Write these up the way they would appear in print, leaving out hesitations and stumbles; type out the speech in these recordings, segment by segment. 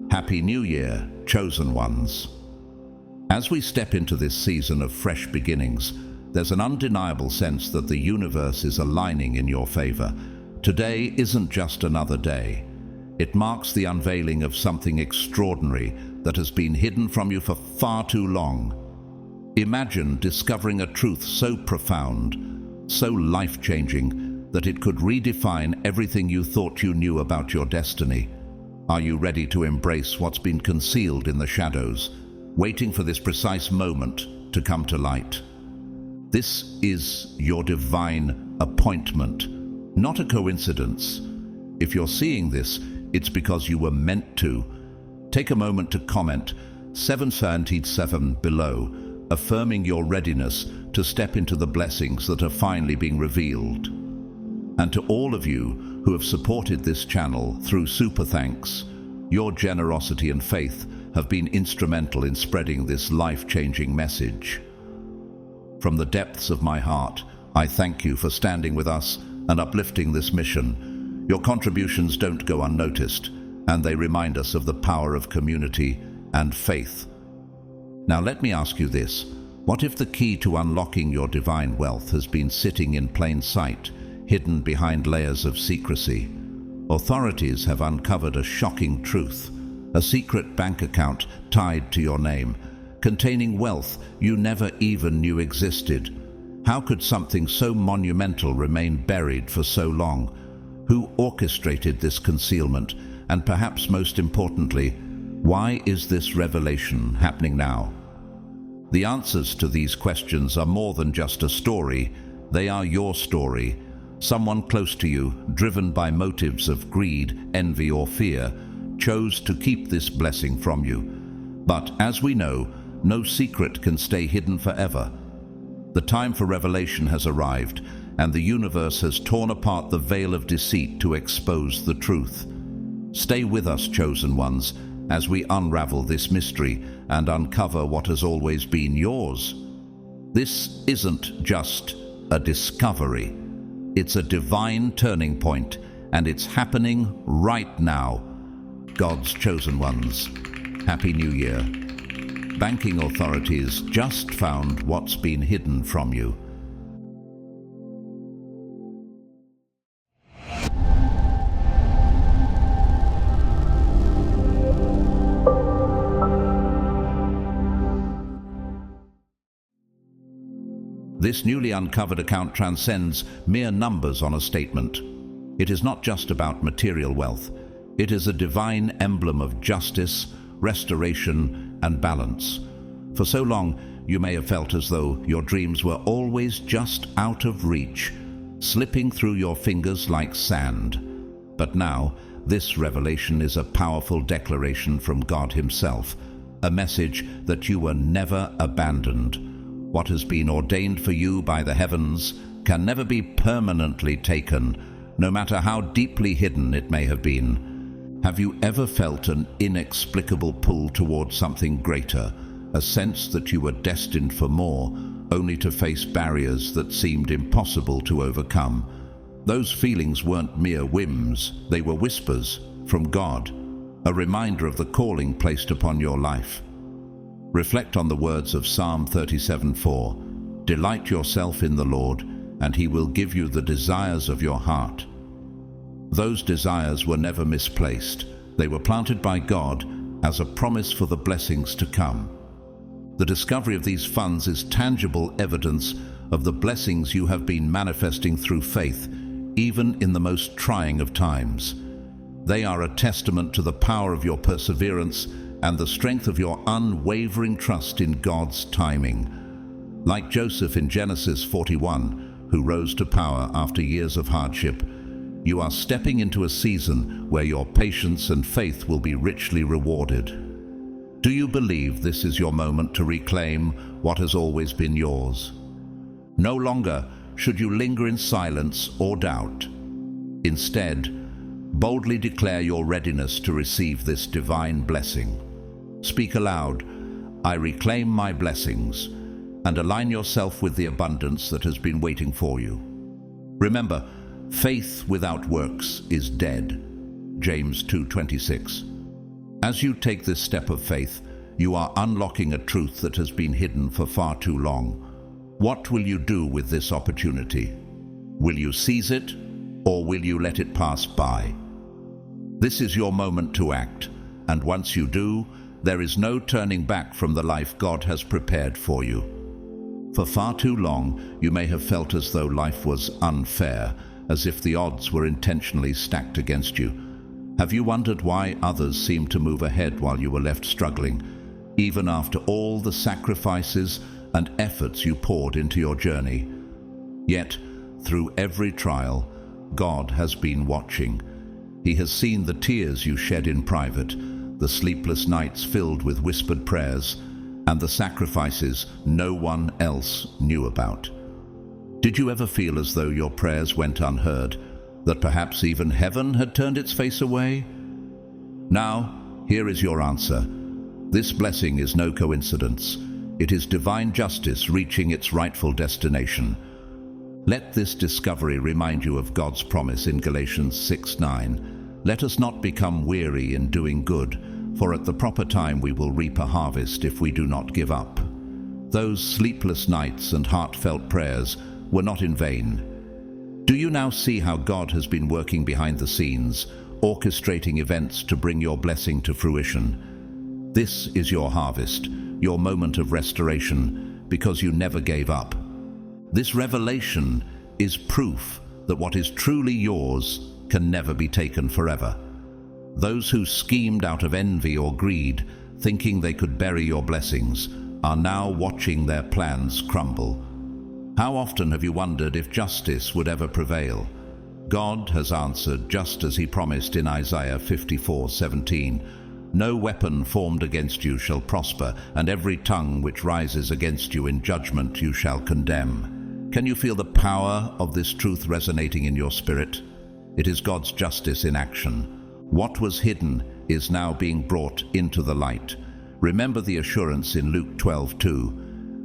Happy New Year, chosen ones. As we step into this season of fresh beginnings, there's an undeniable sense that the universe is aligning in your favor. Today isn't just another day. It marks the unveiling of something extraordinary that has been hidden from you for far too long. Imagine discovering a truth so profound, so life-changing, that it could redefine everything you thought you knew about your destiny. Are you ready to embrace what's been concealed in the shadows, waiting for this precise moment to come to light? This is your divine appointment, not a coincidence. If you're seeing this, it's because you were meant to. Take a moment to comment 777 below, affirming your readiness to step into the blessings that are finally being revealed. And to all of you who have supported this channel through super thanks, your generosity and faith have been instrumental in spreading this life-changing message. From the depths of my heart, I thank you for standing with us and uplifting this mission. Your contributions don't go unnoticed, and they remind us of the power of community and faith. Now let me ask you this: what if the key to unlocking your divine wealth has been sitting in plain sight, hidden behind layers of secrecy? Authorities have uncovered a shocking truth: a secret bank account tied to your name, containing wealth you never even knew existed. How could something so monumental remain buried for so long? Who orchestrated this concealment? And perhaps most importantly, why is this revelation happening now? The answers to these questions are more than just a story. They are your story. Someone close to you, driven by motives of greed, envy, or fear, chose to keep this blessing from you. But as we know, no secret can stay hidden forever. The time for revelation has arrived, and the universe has torn apart the veil of deceit to expose the truth. Stay with us, chosen ones, as we unravel this mystery and uncover what has always been yours. This isn't just a discovery. It's a divine turning point, and it's happening right now. God's chosen ones, Happy New Year. Banking authorities just found what's been hidden from you. This newly uncovered account transcends mere numbers on a statement. It is not just about material wealth. It is a divine emblem of justice, restoration, and balance. For so long, you may have felt as though your dreams were always just out of reach, slipping through your fingers like sand. But now, this revelation is a powerful declaration from God Himself, a message that you were never abandoned. What has been ordained for you by the heavens can never be permanently taken, no matter how deeply hidden it may have been. Have you ever felt an inexplicable pull towards something greater, a sense that you were destined for more, only to face barriers that seemed impossible to overcome? Those feelings weren't mere whims, they were whispers from God, a reminder of the calling placed upon your life. Reflect on the words of Psalm 37:4. Delight yourself in the Lord, and He will give you the desires of your heart. Those desires were never misplaced. They were planted by God as a promise for the blessings to come. The discovery of these funds is tangible evidence of the blessings you have been manifesting through faith, even in the most trying of times. They are a testament to the power of your perseverance and the strength of your unwavering trust in God's timing. Like Joseph in Genesis 41, who rose to power after years of hardship, you are stepping into a season where your patience and faith will be richly rewarded. Do you believe this is your moment to reclaim what has always been yours? No longer should you linger in silence or doubt. Instead, boldly declare your readiness to receive this divine blessing. Speak aloud, I reclaim my blessings, and align yourself with the abundance that has been waiting for you. Remember, faith without works is dead. James 2:26. As you take this step of faith, you are unlocking a truth that has been hidden for far too long. What will you do with this opportunity? Will you seize it, or will you let it pass by? This is your moment to act, and once you do, there is no turning back from the life God has prepared for you. For far too long, you may have felt as though life was unfair, as if the odds were intentionally stacked against you. Have you wondered why others seemed to move ahead while you were left struggling, even after all the sacrifices and efforts you poured into your journey? Yet, through every trial, God has been watching. He has seen the tears you shed in private, the sleepless nights filled with whispered prayers, and the sacrifices no one else knew about. Did you ever feel as though your prayers went unheard, that perhaps even heaven had turned its face away? Now, here is your answer. This blessing is no coincidence. It is divine justice reaching its rightful destination. Let this discovery remind you of God's promise in Galatians 6:9. Let us not become weary in doing good, for at the proper time we will reap a harvest if we do not give up. Those sleepless nights and heartfelt prayers were not in vain. Do you now see how God has been working behind the scenes, orchestrating events to bring your blessing to fruition? This is your harvest, your moment of restoration, because you never gave up. This revelation is proof that what is truly yours can never be taken forever. Those who schemed out of envy or greed, thinking they could bury your blessings, are now watching their plans crumble. How often have you wondered if justice would ever prevail? God has answered just as he promised in Isaiah 54:17. No weapon formed against you shall prosper, and every tongue which rises against you in judgment you shall condemn. Can you feel the power of this truth resonating in your spirit? It is God's justice in action. What was hidden is now being brought into the light. Remember the assurance in Luke 12:2.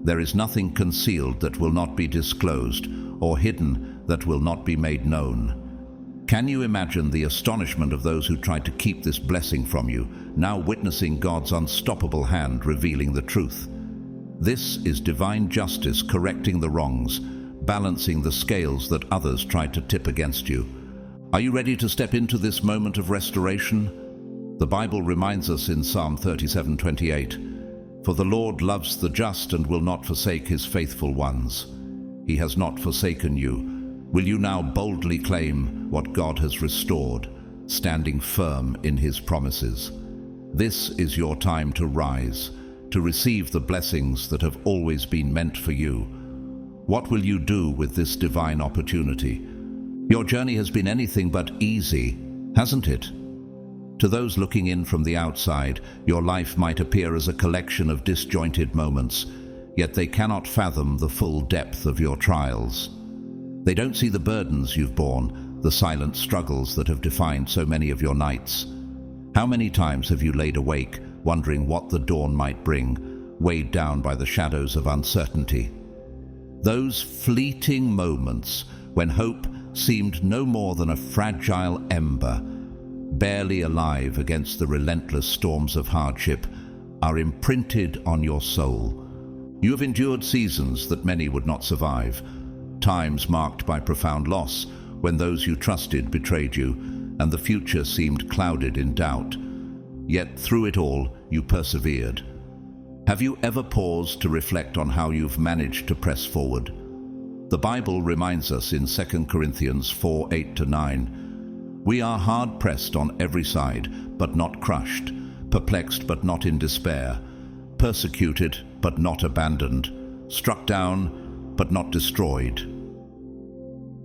There is nothing concealed that will not be disclosed, or hidden that will not be made known. Can you imagine the astonishment of those who tried to keep this blessing from you, now witnessing God's unstoppable hand revealing the truth? This is divine justice correcting the wrongs, balancing the scales that others tried to tip against you. Are you ready to step into this moment of restoration? The Bible reminds us in Psalm 37:28, "For the Lord loves the just and will not forsake his faithful ones." He has not forsaken you. Will you now boldly claim what God has restored, standing firm in his promises? This is your time to rise, to receive the blessings that have always been meant for you. What will you do with this divine opportunity? Your journey has been anything but easy, hasn't it? To those looking in from the outside, your life might appear as a collection of disjointed moments, yet they cannot fathom the full depth of your trials. They don't see the burdens you've borne, the silent struggles that have defined so many of your nights. How many times have you laid awake, wondering what the dawn might bring, weighed down by the shadows of uncertainty? Those fleeting moments when hope seemed no more than a fragile ember, barely alive against the relentless storms of hardship, are imprinted on your soul. You have endured seasons that many would not survive, times marked by profound loss, when those you trusted betrayed you, and the future seemed clouded in doubt. Yet through it all, you persevered. Have you ever paused to reflect on how you've managed to press forward? The Bible reminds us in 2 Corinthians 4:8-9, "We are hard-pressed on every side, but not crushed, perplexed but not in despair, persecuted but not abandoned, struck down but not destroyed."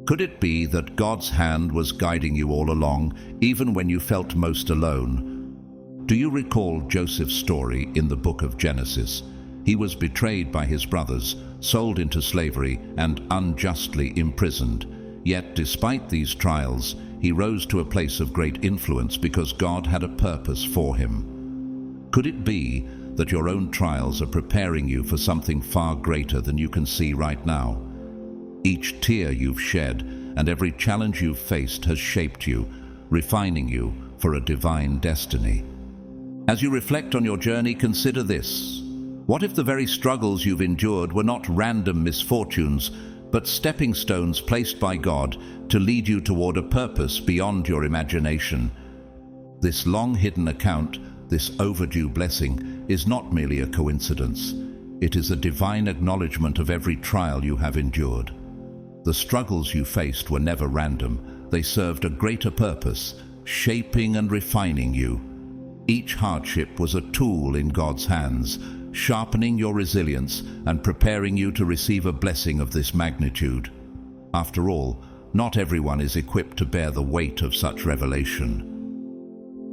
Could it be that God's hand was guiding you all along, even when you felt most alone? Do you recall Joseph's story in the book of Genesis? He was betrayed by his brothers, sold into slavery, and unjustly imprisoned. Yet, despite these trials, he rose to a place of great influence because God had a purpose for him. Could it be that your own trials are preparing you for something far greater than you can see right now? Each tear you've shed and every challenge you've faced has shaped you, refining you for a divine destiny. As you reflect on your journey, consider this. What if the very struggles you've endured were not random misfortunes, but stepping stones placed by God to lead you toward a purpose beyond your imagination? This long-hidden account, this overdue blessing, is not merely a coincidence. It is a divine acknowledgement of every trial you have endured. The struggles you faced were never random. They served a greater purpose, shaping and refining you. Each hardship was a tool in God's hands, sharpening your resilience and preparing you to receive a blessing of this magnitude. After all, not everyone is equipped to bear the weight of such revelation.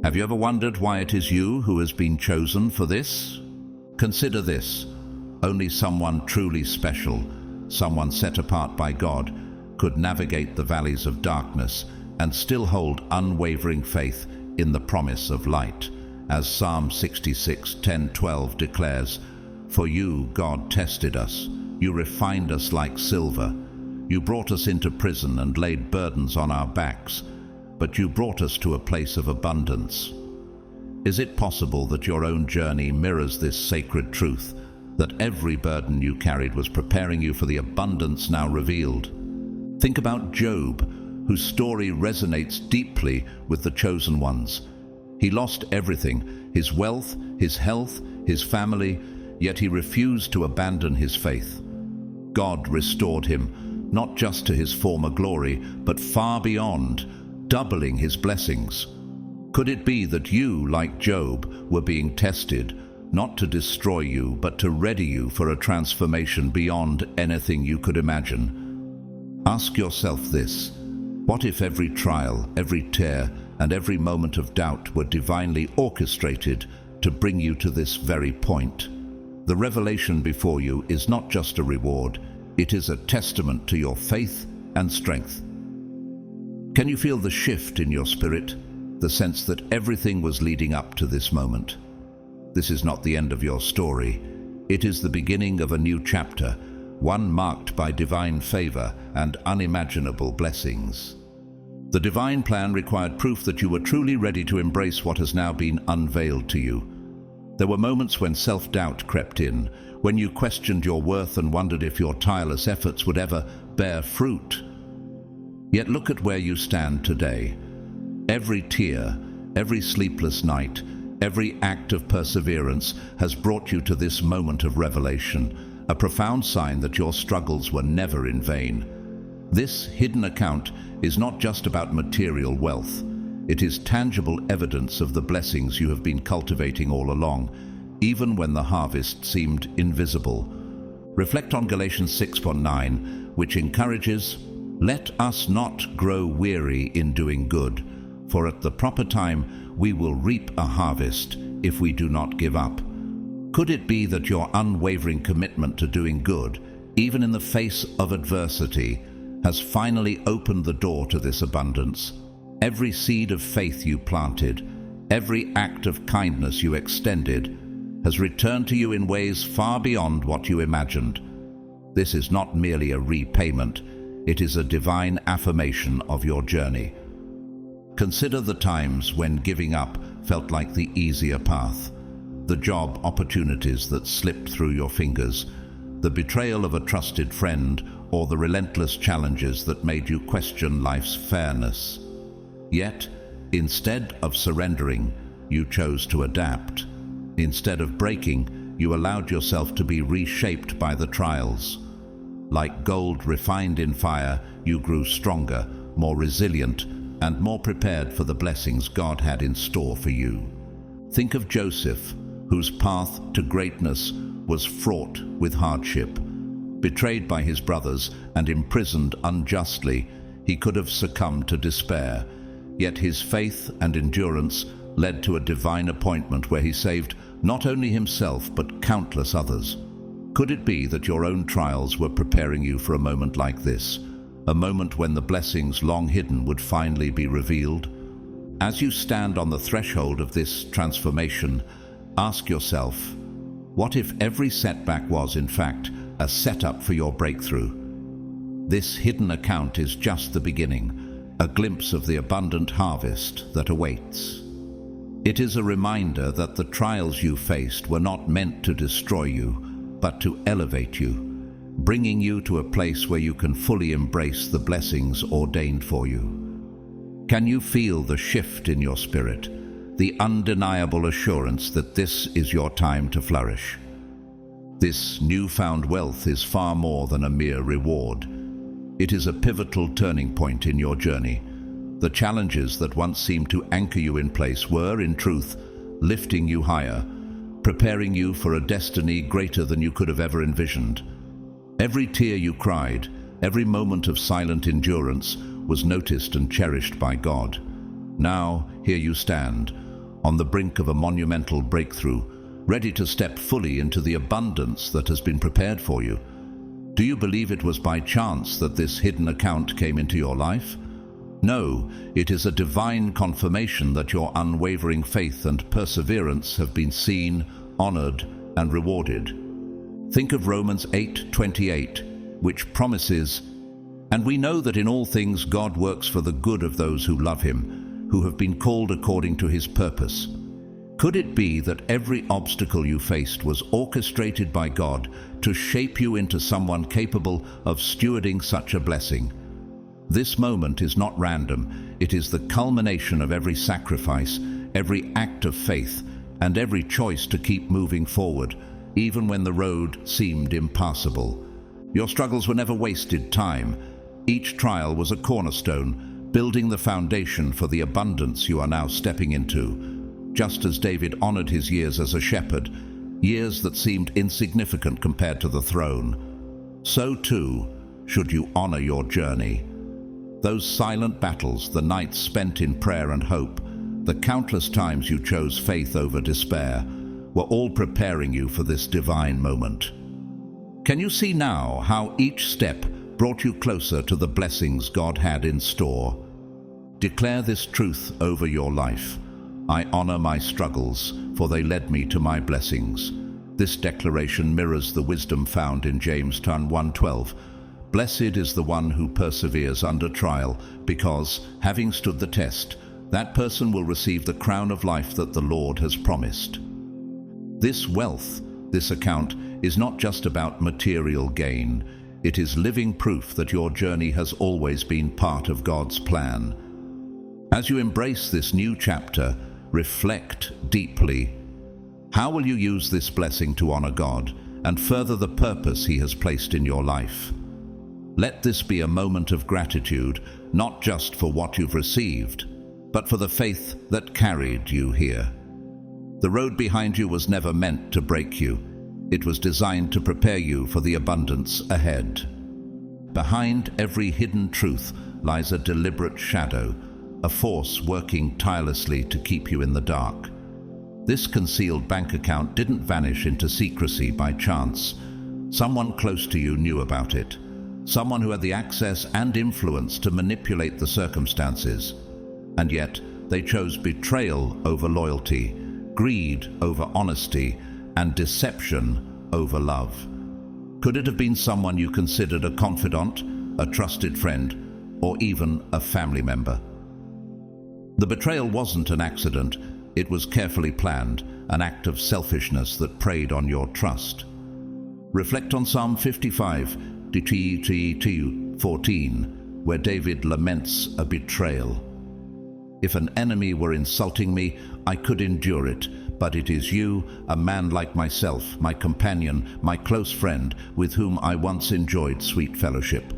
Have you ever wondered why it is you who has been chosen for this? Consider this. Only someone truly special, someone set apart by God, could navigate the valleys of darkness and still hold unwavering faith in the promise of light. As Psalm 66:10-12 declares, "For you, God, tested us. You refined us like silver. You brought us into prison and laid burdens on our backs, but you brought us to a place of abundance." Is it possible that your own journey mirrors this sacred truth, that every burden you carried was preparing you for the abundance now revealed? Think about Job, whose story resonates deeply with the chosen ones. He lost everything, his wealth, his health, his family, yet he refused to abandon his faith. God restored him, not just to his former glory, but far beyond, doubling his blessings. Could it be that you, like Job, were being tested, not to destroy you, but to ready you for a transformation beyond anything you could imagine? Ask yourself this: what if every trial, every tear, and every moment of doubt were divinely orchestrated to bring you to this very point? The revelation before you is not just a reward, it is a testament to your faith and strength. Can you feel the shift in your spirit, the sense that everything was leading up to this moment? This is not the end of your story. It is the beginning of a new chapter, one marked by divine favor and unimaginable blessings. The divine plan required proof that you were truly ready to embrace what has now been unveiled to you. There were moments when self-doubt crept in, when you questioned your worth and wondered if your tireless efforts would ever bear fruit. Yet look at where you stand today. Every tear, every sleepless night, every act of perseverance has brought you to this moment of revelation, a profound sign that your struggles were never in vain. This hidden account is not just about material wealth. It is tangible evidence of the blessings you have been cultivating all along, even when the harvest seemed invisible. Reflect on Galatians 6:9, which encourages, "Let us not grow weary in doing good, for at the proper time we will reap a harvest if we do not give up." Could it be that your unwavering commitment to doing good, even in the face of adversity, has finally opened the door to this abundance? Every seed of faith you planted, every act of kindness you extended, has returned to you in ways far beyond what you imagined. This is not merely a repayment, it is a divine affirmation of your journey. Consider the times when giving up felt like the easier path, the job opportunities that slipped through your fingers, the betrayal of a trusted friend, or the relentless challenges that made you question life's fairness. Yet, instead of surrendering, you chose to adapt. Instead of breaking, you allowed yourself to be reshaped by the trials. Like gold refined in fire, you grew stronger, more resilient, and more prepared for the blessings God had in store for you. Think of Joseph, whose path to greatness was fraught with hardship. Betrayed by his brothers and imprisoned unjustly, he could have succumbed to despair. Yet his faith and endurance led to a divine appointment where he saved not only himself but countless others. Could it be that your own trials were preparing you for a moment like this, a moment when the blessings long hidden would finally be revealed? As you stand on the threshold of this transformation, ask yourself, what if every setback was, in fact, a setup for your breakthrough? This hidden account is just the beginning, a glimpse of the abundant harvest that awaits. It is a reminder that the trials you faced were not meant to destroy you, but to elevate you, bringing you to a place where you can fully embrace the blessings ordained for you. Can you feel the shift in your spirit, the undeniable assurance that this is your time to flourish? This newfound wealth is far more than a mere reward. It is a pivotal turning point in your journey. The challenges that once seemed to anchor you in place were, in truth, lifting you higher, preparing you for a destiny greater than you could have ever envisioned. Every tear you cried, every moment of silent endurance was noticed and cherished by God. Now, here you stand, on the brink of a monumental breakthrough, ready to step fully into the abundance that has been prepared for you. Do you believe it was by chance that this hidden account came into your life? No, it is a divine confirmation that your unwavering faith and perseverance have been seen, honored, and rewarded. Think of Romans 8:28, which promises, "And we know that in all things God works for the good of those who love him, who have been called according to his purpose." Could it be that every obstacle you faced was orchestrated by God to shape you into someone capable of stewarding such a blessing? This moment is not random. It is the culmination of every sacrifice, every act of faith, and every choice to keep moving forward, even when the road seemed impassable. Your struggles were never wasted time. Each trial was a cornerstone, building the foundation for the abundance you are now stepping into. Just as David honored his years as a shepherd, years that seemed insignificant compared to the throne, so too should you honor your journey. Those silent battles, the nights spent in prayer and hope, the countless times you chose faith over despair, were all preparing you for this divine moment. Can you see now how each step brought you closer to the blessings God had in store? Declare this truth over your life. I honor my struggles, for they led me to my blessings. This declaration mirrors the wisdom found in James 1:12. Blessed is the one who perseveres under trial, because, having stood the test, that person will receive the crown of life that the Lord has promised. This wealth, this account, is not just about material gain. It is living proof that your journey has always been part of God's plan. As you embrace this new chapter, reflect deeply. How will you use this blessing to honor God and further the purpose He has placed in your life? Let this be a moment of gratitude, not just for what you've received, but for the faith that carried you here. The road behind you was never meant to break you. It was designed to prepare you for the abundance ahead. Behind every hidden truth lies a deliberate shadow, a force working tirelessly to keep you in the dark. This concealed bank account didn't vanish into secrecy by chance. Someone close to you knew about it. Someone who had the access and influence to manipulate the circumstances. And yet, they chose betrayal over loyalty, greed over honesty, and deception over love. Could it have been someone you considered a confidant, a trusted friend, or even a family member? The betrayal wasn't an accident. It was carefully planned, an act of selfishness that preyed on your trust. Reflect on Psalm 55:14, where David laments a betrayal. If an enemy were insulting me, I could endure it, but it is you, a man like myself, my companion, my close friend, with whom I once enjoyed sweet fellowship.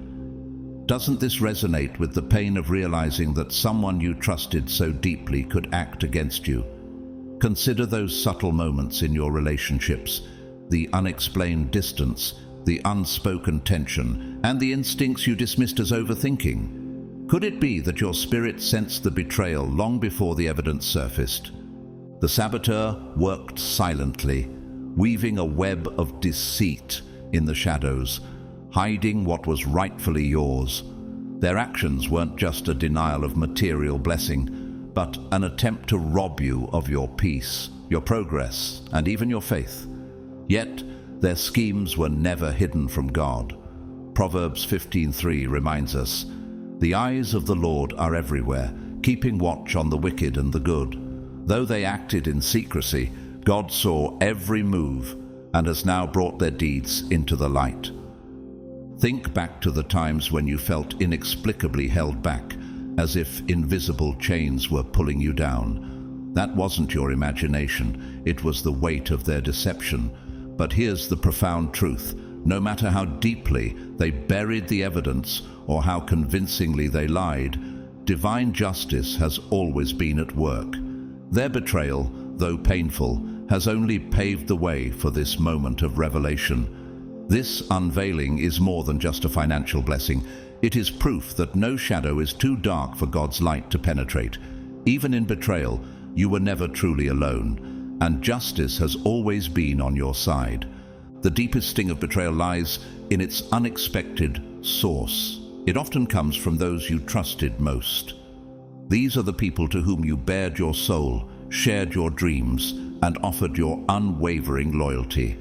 Doesn't this resonate with the pain of realizing that someone you trusted so deeply could act against you? Consider those subtle moments in your relationships, the unexplained distance, the unspoken tension, and the instincts you dismissed as overthinking. Could it be that your spirit sensed the betrayal long before the evidence surfaced? The saboteur worked silently, weaving a web of deceit in the shadows, hiding what was rightfully yours. Their actions weren't just a denial of material blessing, but an attempt to rob you of your peace, your progress, and even your faith. Yet, their schemes were never hidden from God. Proverbs 15:3 reminds us, "The eyes of the Lord are everywhere, keeping watch on the wicked and the good. Though they acted in secrecy, God saw every move and has now brought their deeds into the light. Think back to the times when you felt inexplicably held back, as if invisible chains were pulling you down. That wasn't your imagination, it was the weight of their deception. But here's the profound truth. No matter how deeply they buried the evidence or how convincingly they lied, divine justice has always been at work. Their betrayal, though painful, has only paved the way for this moment of revelation. This unveiling is more than just a financial blessing. It is proof that no shadow is too dark for God's light to penetrate. Even in betrayal, you were never truly alone, and justice has always been on your side. The deepest sting of betrayal lies in its unexpected source. It often comes from those you trusted most. These are the people to whom you bared your soul, shared your dreams, and offered your unwavering loyalty.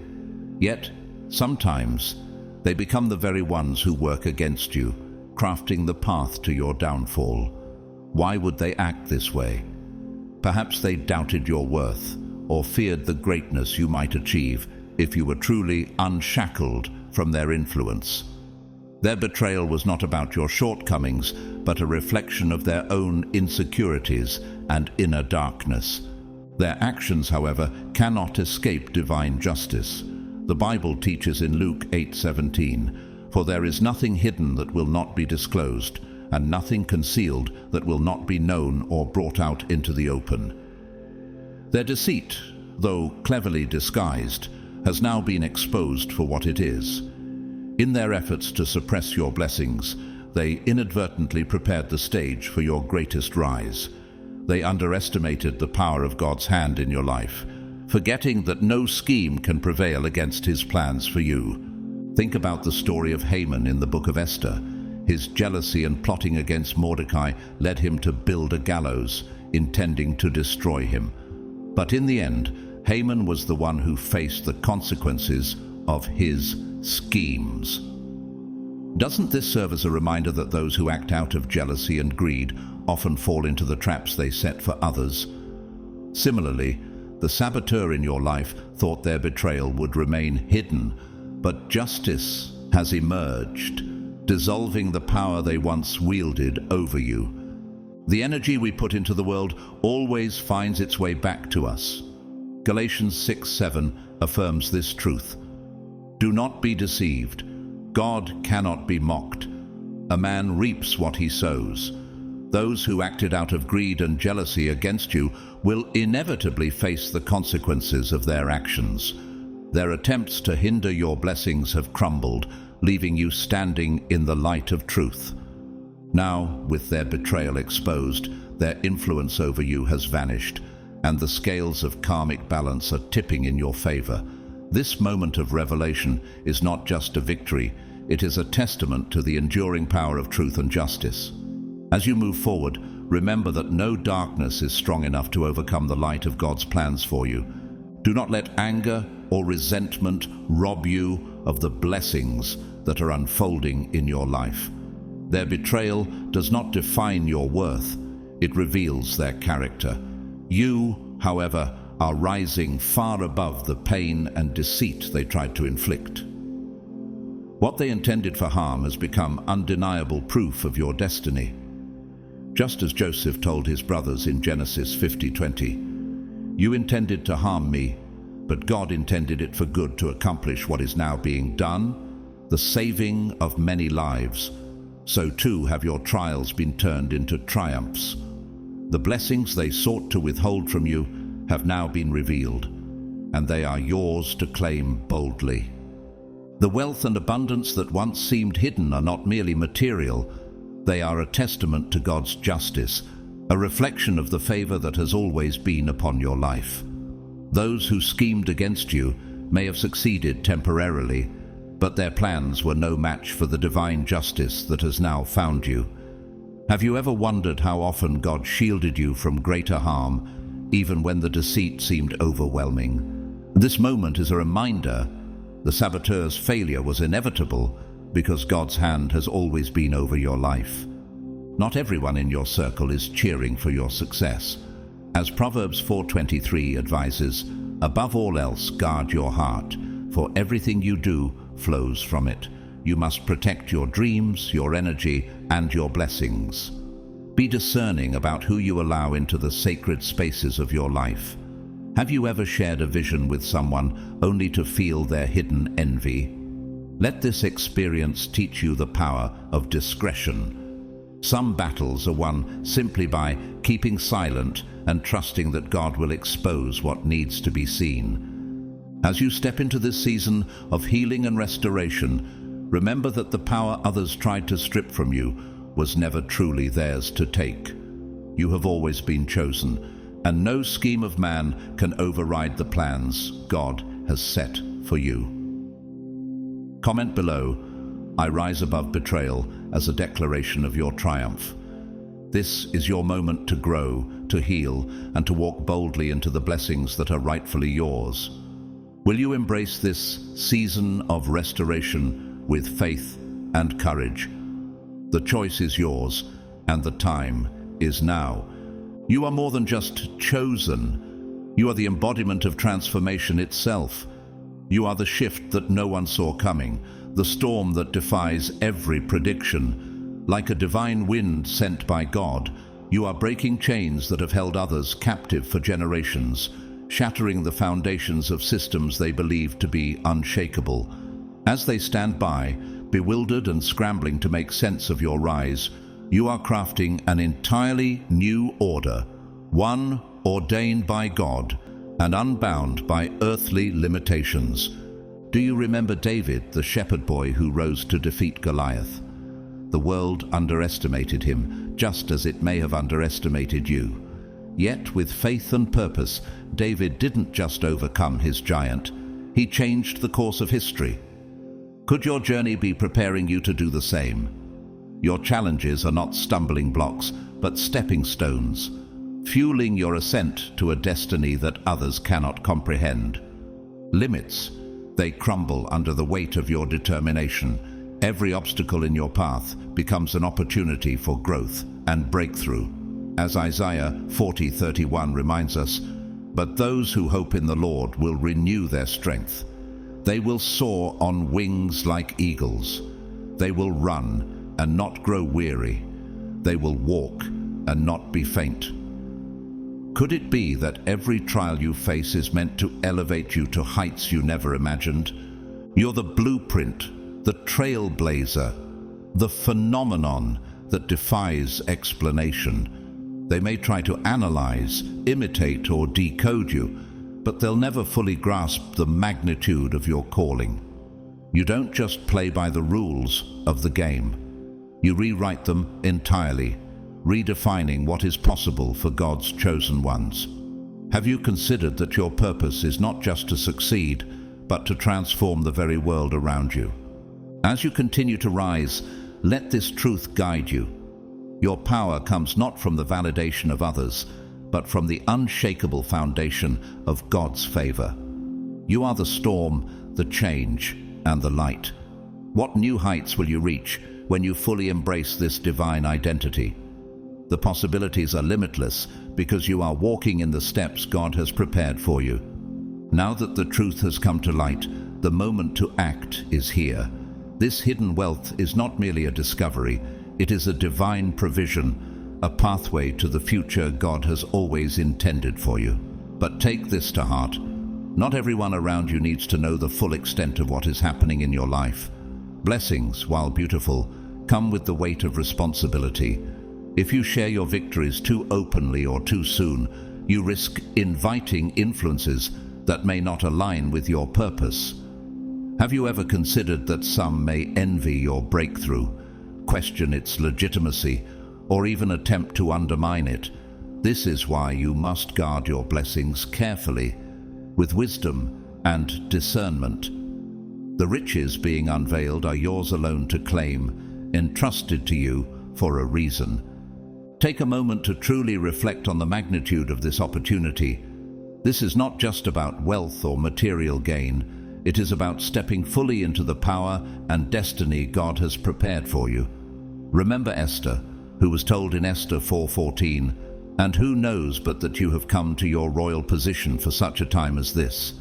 Yet, sometimes, they become the very ones who work against you, crafting the path to your downfall. Why would they act this way? Perhaps they doubted your worth, or feared the greatness you might achieve if you were truly unshackled from their influence. Their betrayal was not about your shortcomings, but a reflection of their own insecurities and inner darkness. Their actions, however, cannot escape divine justice. The Bible teaches in Luke 8:17, "For there is nothing hidden that will not be disclosed, and nothing concealed that will not be known or brought out into the open." Their deceit, though cleverly disguised, has now been exposed for what it is. In their efforts to suppress your blessings, they inadvertently prepared the stage for your greatest rise. They underestimated the power of God's hand in your life, forgetting that no scheme can prevail against his plans for you. Think about the story of Haman in the book of Esther. His jealousy and plotting against Mordecai led him to build a gallows, intending to destroy him. But in the end, Haman was the one who faced the consequences of his schemes. Doesn't this serve as a reminder that those who act out of jealousy and greed often fall into the traps they set for others? Similarly, the saboteur in your life thought their betrayal would remain hidden, but justice has emerged, dissolving the power they once wielded over you. The energy we put into the world always finds its way back to us. Galatians 6:7 affirms this truth. Do not be deceived. God cannot be mocked. A man reaps what he sows. Those who acted out of greed and jealousy against you will inevitably face the consequences of their actions. Their attempts to hinder your blessings have crumbled, leaving you standing in the light of truth. Now, with their betrayal exposed, their influence over you has vanished, and the scales of karmic balance are tipping in your favor. This moment of revelation is not just a victory, it is a testament to the enduring power of truth and justice. As you move forward, remember that no darkness is strong enough to overcome the light of God's plans for you. Do not let anger or resentment rob you of the blessings that are unfolding in your life. Their betrayal does not define your worth, it reveals their character. You, however, are rising far above the pain and deceit they tried to inflict. What they intended for harm has become undeniable proof of your destiny. Just as Joseph told his brothers in Genesis 50:20, "You intended to harm me, but God intended it for good to accomplish what is now being done, the saving of many lives. So too have your trials been turned into triumphs. The blessings they sought to withhold from you have now been revealed, and they are yours to claim boldly." The wealth and abundance that once seemed hidden are not merely material, they are a testament to God's justice, a reflection of the favor that has always been upon your life. Those who schemed against you may have succeeded temporarily, but their plans were no match for the divine justice that has now found you. Have you ever wondered how often God shielded you from greater harm, even when the deceit seemed overwhelming? This moment is a reminder the saboteur's failure was inevitable because God's hand has always been over your life. Not everyone in your circle is cheering for your success, As Proverbs 4:23 advises, above all else guard your heart, for everything you do flows from it. You must protect your dreams, your energy, and your blessings. Be discerning about who you allow into the sacred spaces of your life. Have you ever shared a vision with someone only to feel their hidden envy? Let this experience teach you the power of discretion. Some battles are won simply by keeping silent and trusting that God will expose what needs to be seen. As you step into this season of healing and restoration, remember that the power others tried to strip from you was never truly theirs to take. You have always been chosen, and no scheme of man can override the plans God has set for you. Comment below, "I rise above betrayal," as a declaration of your triumph. This is your moment to grow, to heal, and to walk boldly into the blessings that are rightfully yours. Will you embrace this season of restoration with faith and courage? The choice is yours, and the time is now. You are more than just chosen. You are the embodiment of transformation itself. You are the shift that no one saw coming, the storm that defies every prediction. Like a divine wind sent by God, you are breaking chains that have held others captive for generations, shattering the foundations of systems they believed to be unshakable. As they stand by, bewildered and scrambling to make sense of your rise, you are crafting an entirely new order, one ordained by God and unbound by earthly limitations. Do you remember David, the shepherd boy who rose to defeat Goliath? The world underestimated him, just as it may have underestimated you. Yet, with faith and purpose, David didn't just overcome his giant, he changed the course of history. Could your journey be preparing you to do the same? Your challenges are not stumbling blocks, but stepping stones, fueling your ascent to a destiny that others cannot comprehend. Limits, they crumble under the weight of your determination. Every obstacle in your path becomes an opportunity for growth and breakthrough. As Isaiah 40:31 reminds us, "But those who hope in the Lord will renew their strength. They will soar on wings like eagles. They will run and not grow weary. They will walk and not be faint." Could it be that every trial you face is meant to elevate you to heights you never imagined? You're the blueprint, the trailblazer, the phenomenon that defies explanation. They may try to analyze, imitate, or decode you, but they'll never fully grasp the magnitude of your calling. You don't just play by the rules of the game. You rewrite them entirely, redefining what is possible for God's chosen ones. Have you considered that your purpose is not just to succeed, but to transform the very world around you? As you continue to rise, let this truth guide you. Your power comes not from the validation of others, but from the unshakable foundation of God's favor. You are the storm, the change, and the light. What new heights will you reach when you fully embrace this divine identity? The possibilities are limitless because you are walking in the steps God has prepared for you. Now that the truth has come to light, the moment to act is here. This hidden wealth is not merely a discovery, it is a divine provision, a pathway to the future God has always intended for you. But take this to heart. Not everyone around you needs to know the full extent of what is happening in your life. Blessings, while beautiful, come with the weight of responsibility. If you share your victories too openly or too soon, you risk inviting influences that may not align with your purpose. Have you ever considered that some may envy your breakthrough, question its legitimacy, or even attempt to undermine it? This is why you must guard your blessings carefully, with wisdom and discernment. The riches being unveiled are yours alone to claim, entrusted to you for a reason. Take a moment to truly reflect on the magnitude of this opportunity. This is not just about wealth or material gain. It is about stepping fully into the power and destiny God has prepared for you. Remember Esther, who was told in Esther 4:14, And who knows but that you have come to your royal position for such a time as this?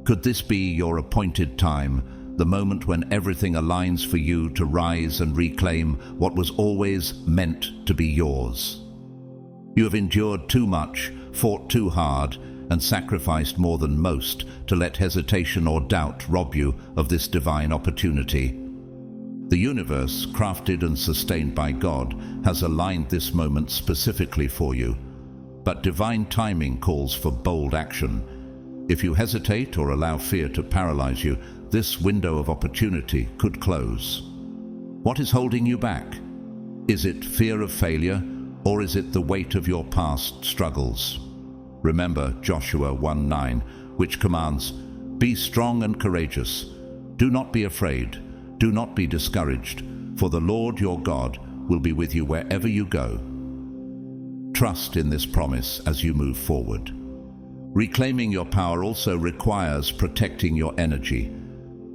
Could this be your appointed time, the moment when everything aligns for you to rise and reclaim what was always meant to be yours? You have endured too much, fought too hard, and sacrificed more than most to let hesitation or doubt rob you of this divine opportunity. The universe, crafted and sustained by God, has aligned this moment specifically for you. But divine timing calls for bold action. If you hesitate or allow fear to paralyze you, this window of opportunity could close. What is holding you back? Is it fear of failure, or is it the weight of your past struggles? Remember Joshua 1:9, which commands, "Be strong and courageous. Do not be afraid. Do not be discouraged, for the Lord your God will be with you wherever you go." Trust in this promise as you move forward. Reclaiming your power also requires protecting your energy.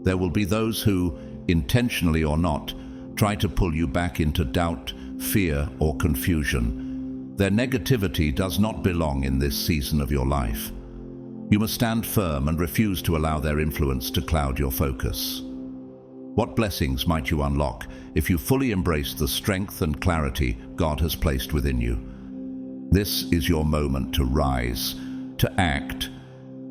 There will be those who, intentionally or not, try to pull you back into doubt, fear, or confusion. Their negativity does not belong in this season of your life. You must stand firm and refuse to allow their influence to cloud your focus. What blessings might you unlock if you fully embrace the strength and clarity God has placed within you? This is your moment to rise, to act,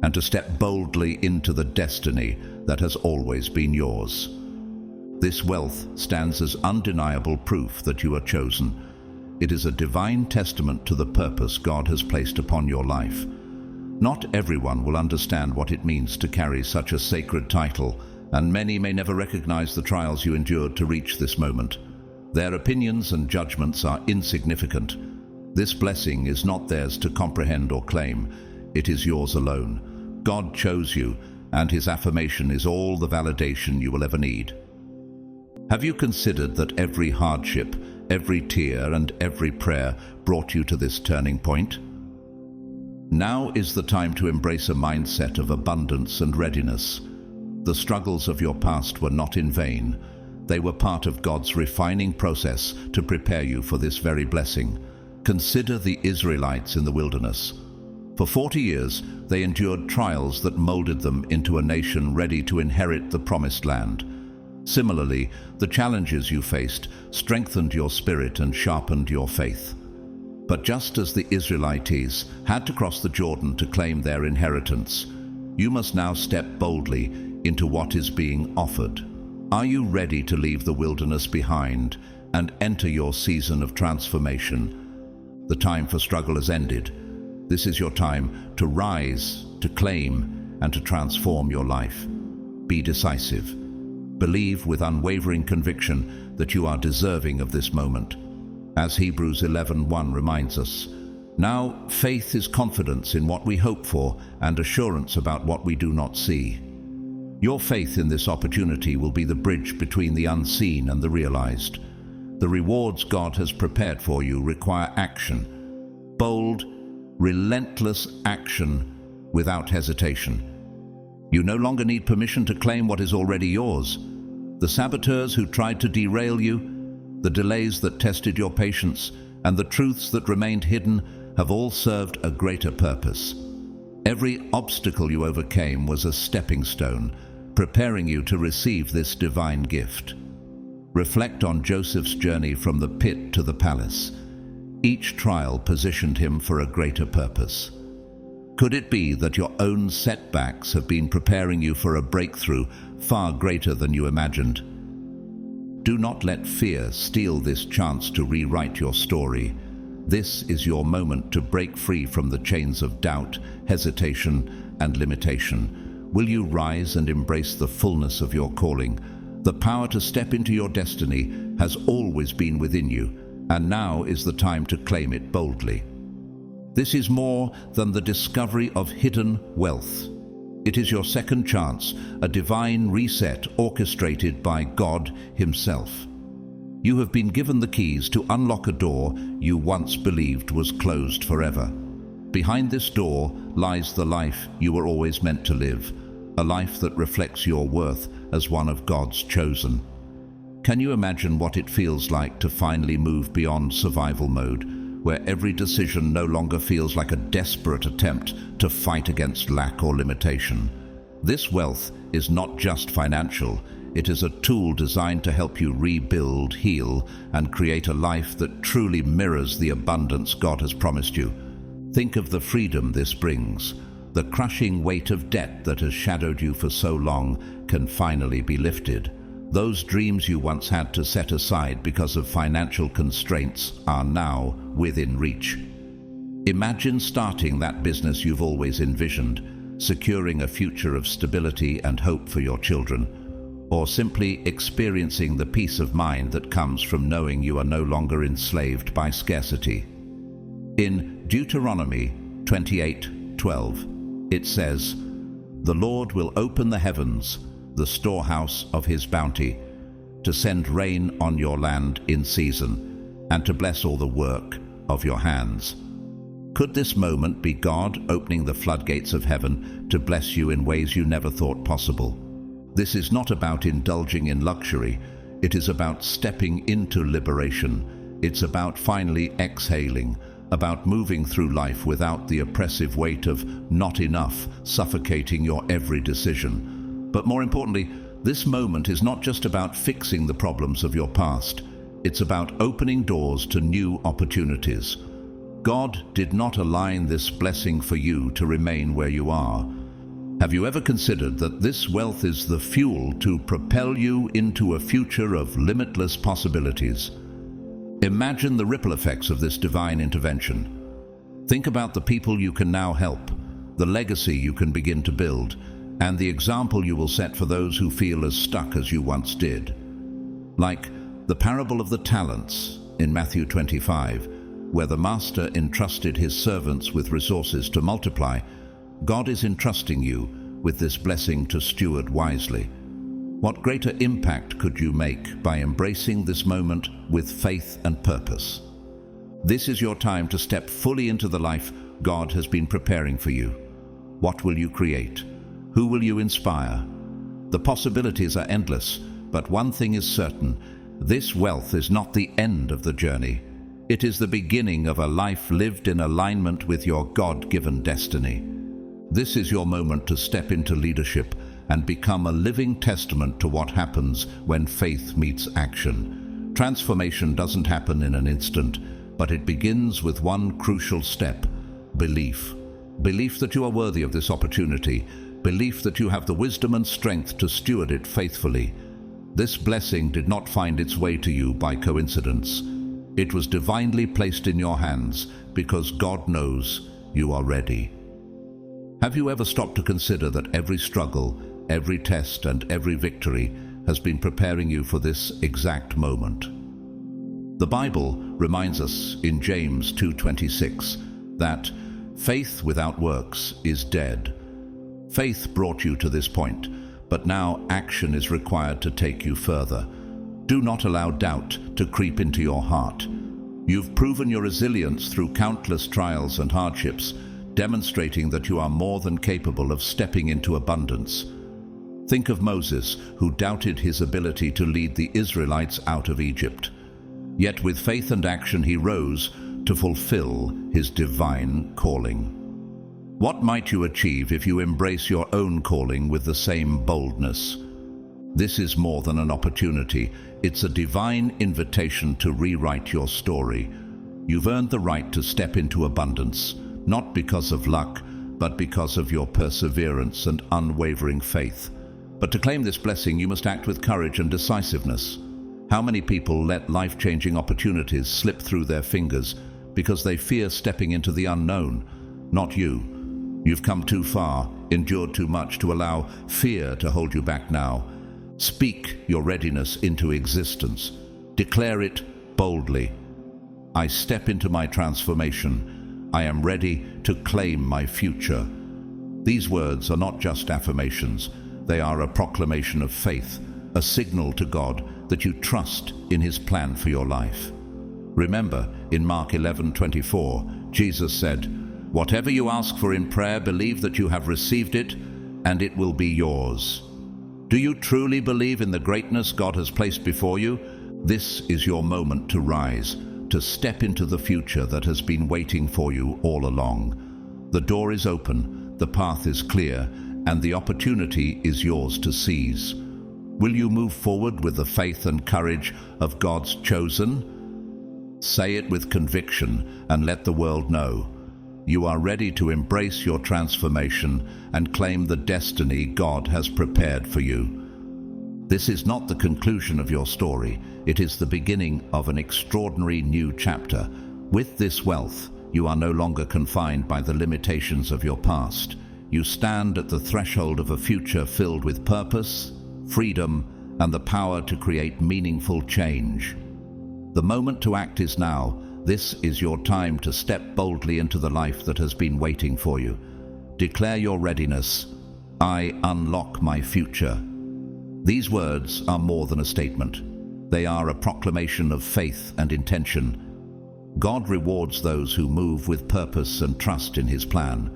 and to step boldly into the destiny that has always been yours. This wealth stands as undeniable proof that you are chosen. It is a divine testament to the purpose God has placed upon your life. Not everyone will understand what it means to carry such a sacred title, and many may never recognize the trials you endured to reach this moment. Their opinions and judgments are insignificant. This blessing is not theirs to comprehend or claim. It is yours alone. God chose you, and His affirmation is all the validation you will ever need. Have you considered that every hardship, every tear, and every prayer brought you to this turning point? Now is the time to embrace a mindset of abundance and readiness. The struggles of your past were not in vain. They were part of God's refining process to prepare you for this very blessing. Consider the Israelites in the wilderness. For 40 years, they endured trials that molded them into a nation ready to inherit the promised land. Similarly, the challenges you faced strengthened your spirit and sharpened your faith. But just as the Israelites had to cross the Jordan to claim their inheritance, you must now step boldly into what is being offered. Are you ready to leave the wilderness behind and enter your season of transformation? The time for struggle has ended. This is your time to rise, to claim, and to transform your life. Be decisive. Believe with unwavering conviction that you are deserving of this moment. As Hebrews 11:1 reminds us, now faith is confidence in what we hope for and assurance about what we do not see. Your faith in this opportunity will be the bridge between the unseen and the realized. The rewards God has prepared for you require action. Bold, relentless action without hesitation. You no longer need permission to claim what is already yours. The saboteurs who tried to derail you, the delays that tested your patience, and the truths that remained hidden have all served a greater purpose. Every obstacle you overcame was a stepping stone, preparing you to receive this divine gift. Reflect on Joseph's journey from the pit to the palace. Each trial positioned him for a greater purpose. Could it be that your own setbacks have been preparing you for a breakthrough far greater than you imagined? Do not let fear steal this chance to rewrite your story. This is your moment to break free from the chains of doubt, hesitation, and limitation. Will you rise and embrace the fullness of your calling? The power to step into your destiny has always been within you, and now is the time to claim it boldly. This is more than the discovery of hidden wealth. It is your second chance, a divine reset orchestrated by God Himself. You have been given the keys to unlock a door you once believed was closed forever. Behind this door lies the life you were always meant to live, a life that reflects your worth as one of God's chosen. Can you imagine what it feels like to finally move beyond survival mode, where every decision no longer feels like a desperate attempt to fight against lack or limitation. This wealth is not just financial, it is a tool designed to help you rebuild, heal, and create a life that truly mirrors the abundance God has promised you. Think of the freedom this brings. The crushing weight of debt that has shadowed you for so long can finally be lifted. Those dreams you once had to set aside because of financial constraints are now within reach. Imagine starting that business you've always envisioned, securing a future of stability and hope for your children, or simply experiencing the peace of mind that comes from knowing you are no longer enslaved by scarcity. In Deuteronomy 28:12, it says, "The Lord will open the heavens, the storehouse of his bounty, to send rain on your land in season, and to bless all the work of your hands." Could this moment be God opening the floodgates of heaven to bless you in ways you never thought possible? This is not about indulging in luxury. It is about stepping into liberation. It's about finally exhaling, about moving through life without the oppressive weight of not enough suffocating your every decision. But more importantly, this moment is not just about fixing the problems of your past. It's about opening doors to new opportunities. God did not align this blessing for you to remain where you are. Have you ever considered that this wealth is the fuel to propel you into a future of limitless possibilities? Imagine the ripple effects of this divine intervention. Think about the people you can now help, the legacy you can begin to build, and the example you will set for those who feel as stuck as you once did. Like the parable of the talents in Matthew 25, where the master entrusted his servants with resources to multiply, God is entrusting you with this blessing to steward wisely. What greater impact could you make by embracing this moment with faith and purpose? This is your time to step fully into the life God has been preparing for you. What will you create? Who will you inspire? The possibilities are endless, but one thing is certain: this wealth is not the end of the journey. It is the beginning of a life lived in alignment with your God-given destiny. This is your moment to step into leadership and become a living testament to what happens when faith meets action. Transformation doesn't happen in an instant, but it begins with one crucial step: belief. Belief that you are worthy of this opportunity. Belief that you have the wisdom and strength to steward it faithfully. This blessing did not find its way to you by coincidence. It was divinely placed in your hands because God knows you are ready. Have you ever stopped to consider that every struggle, every test, and every victory has been preparing you for this exact moment? The Bible reminds us in James 2:26 that faith without works is dead. Faith brought you to this point, but now action is required to take you further. Do not allow doubt to creep into your heart. You've proven your resilience through countless trials and hardships, demonstrating that you are more than capable of stepping into abundance. Think of Moses, who doubted his ability to lead the Israelites out of Egypt. Yet with faith and action he rose to fulfill his divine calling. What might you achieve if you embrace your own calling with the same boldness? This is more than an opportunity. It's a divine invitation to rewrite your story. You've earned the right to step into abundance, not because of luck, but because of your perseverance and unwavering faith. But to claim this blessing, you must act with courage and decisiveness. How many people let life-changing opportunities slip through their fingers because they fear stepping into the unknown? Not you. You've come too far, endured too much to allow fear to hold you back now. Speak your readiness into existence. Declare it boldly. I step into my transformation. I am ready to claim my future. These words are not just affirmations. They are a proclamation of faith, a signal to God that you trust in His plan for your life. Remember, in Mark 11:24, Jesus said, "Whatever you ask for in prayer, believe that you have received it, and it will be yours." Do you truly believe in the greatness God has placed before you? This is your moment to rise, to step into the future that has been waiting for you all along. The door is open, the path is clear, and the opportunity is yours to seize. Will you move forward with the faith and courage of God's chosen? Say it with conviction and let the world know. You are ready to embrace your transformation and claim the destiny God has prepared for you. This is not the conclusion of your story. It is the beginning of an extraordinary new chapter. With this wealth, you are no longer confined by the limitations of your past. You stand at the threshold of a future filled with purpose, freedom, and the power to create meaningful change. The moment to act is now. This is your time to step boldly into the life that has been waiting for you. Declare your readiness. I unlock my future. These words are more than a statement. They are a proclamation of faith and intention. God rewards those who move with purpose and trust in His plan.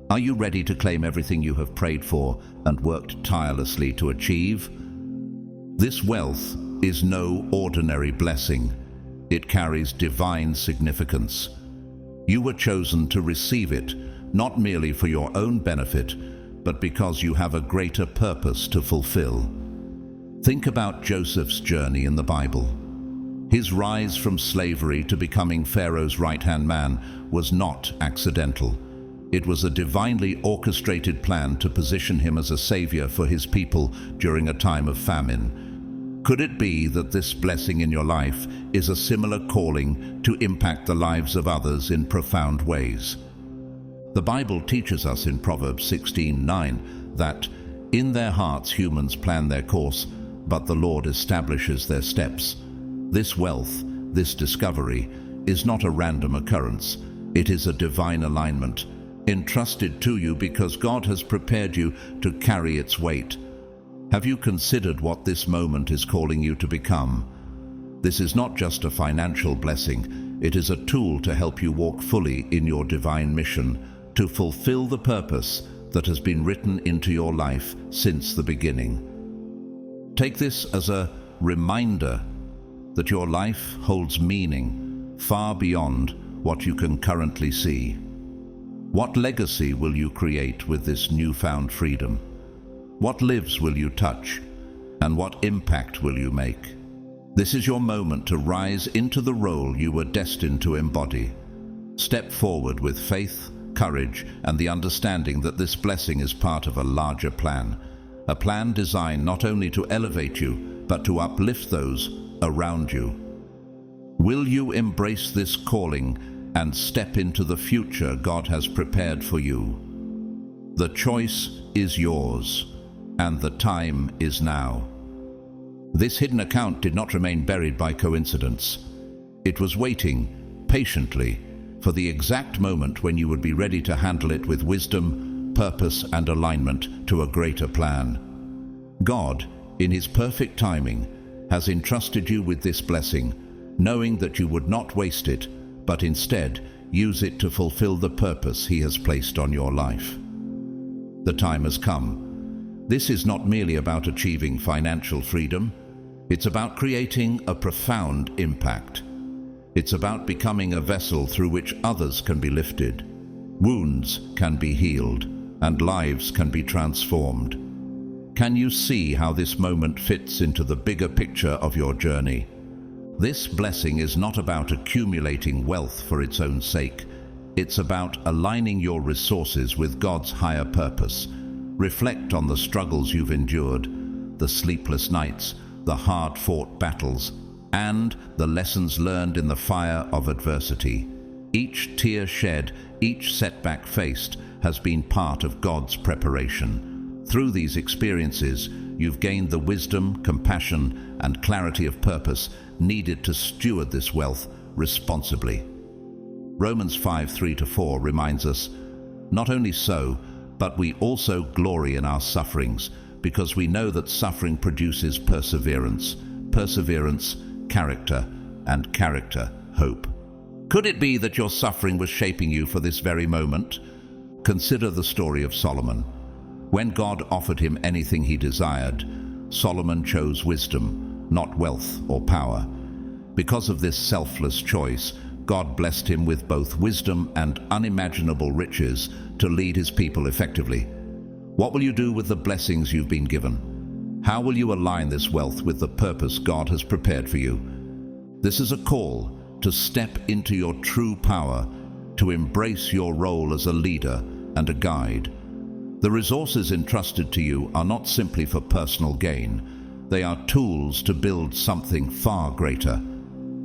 Are you ready to claim everything you have prayed for and worked tirelessly to achieve? This wealth is no ordinary blessing. It carries divine significance. You were chosen to receive it, not merely for your own benefit, but because you have a greater purpose to fulfill. Think about Joseph's journey in the Bible. His rise from slavery to becoming Pharaoh's right-hand man was not accidental. It was a divinely orchestrated plan to position him as a savior for his people during a time of famine. Could it be that this blessing in your life is a similar calling to impact the lives of others in profound ways? The Bible teaches us in Proverbs 16:9 that in their hearts humans plan their course, but the Lord establishes their steps. This wealth, this discovery, is not a random occurrence. It is a divine alignment, entrusted to you because God has prepared you to carry its weight. Have you considered what this moment is calling you to become? This is not just a financial blessing. It is a tool to help you walk fully in your divine mission, to fulfill the purpose that has been written into your life since the beginning. Take this as a reminder that your life holds meaning far beyond what you can currently see. What legacy will you create with this newfound freedom? What lives will you touch? And what impact will you make? This is your moment to rise into the role you were destined to embody. Step forward with faith, courage, and the understanding that this blessing is part of a larger plan. A plan designed not only to elevate you, but to uplift those around you. Will you embrace this calling and step into the future God has prepared for you? The choice is yours, and the time is now. This hidden account did not remain buried by coincidence. It was waiting patiently for the exact moment when you would be ready to handle it with wisdom, purpose, and alignment to a greater plan. God, in His perfect timing, has entrusted you with this blessing, knowing that you would not waste it, but instead use it to fulfill the purpose He has placed on your life. The time has come. This is not merely about achieving financial freedom. It's about creating a profound impact. It's about becoming a vessel through which others can be lifted, wounds can be healed, and lives can be transformed. Can you see how this moment fits into the bigger picture of your journey? This blessing is not about accumulating wealth for its own sake. It's about aligning your resources with God's higher purpose. Reflect on the struggles you've endured, the sleepless nights, the hard-fought battles, and the lessons learned in the fire of adversity. Each tear shed, each setback faced, has been part of God's preparation. Through these experiences, you've gained the wisdom, compassion, and clarity of purpose needed to steward this wealth responsibly. Romans 5:3-4 reminds us, "Not only so, but we also glory in our sufferings, because we know that suffering produces perseverance, perseverance, character, and character, hope." Could it be that your suffering was shaping you for this very moment? Consider the story of Solomon. When God offered him anything he desired, Solomon chose wisdom, not wealth or power. Because of this selfless choice, God blessed him with both wisdom and unimaginable riches to lead his people effectively. What will you do with the blessings you've been given? How will you align this wealth with the purpose God has prepared for you? This is a call to step into your true power, to embrace your role as a leader and a guide. The resources entrusted to you are not simply for personal gain. They are tools to build something far greater.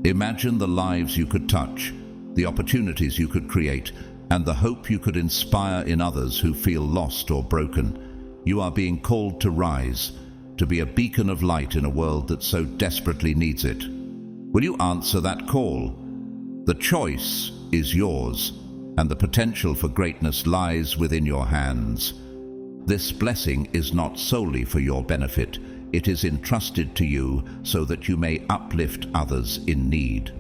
Imagine the lives you could touch, the opportunities you could create, and the hope you could inspire in others who feel lost or broken. You are being called to rise, to be a beacon of light in a world that so desperately needs it. Will you answer that call? The choice is yours, and the potential for greatness lies within your hands. This blessing is not solely for your benefit. It is entrusted to you so that you may uplift others in need.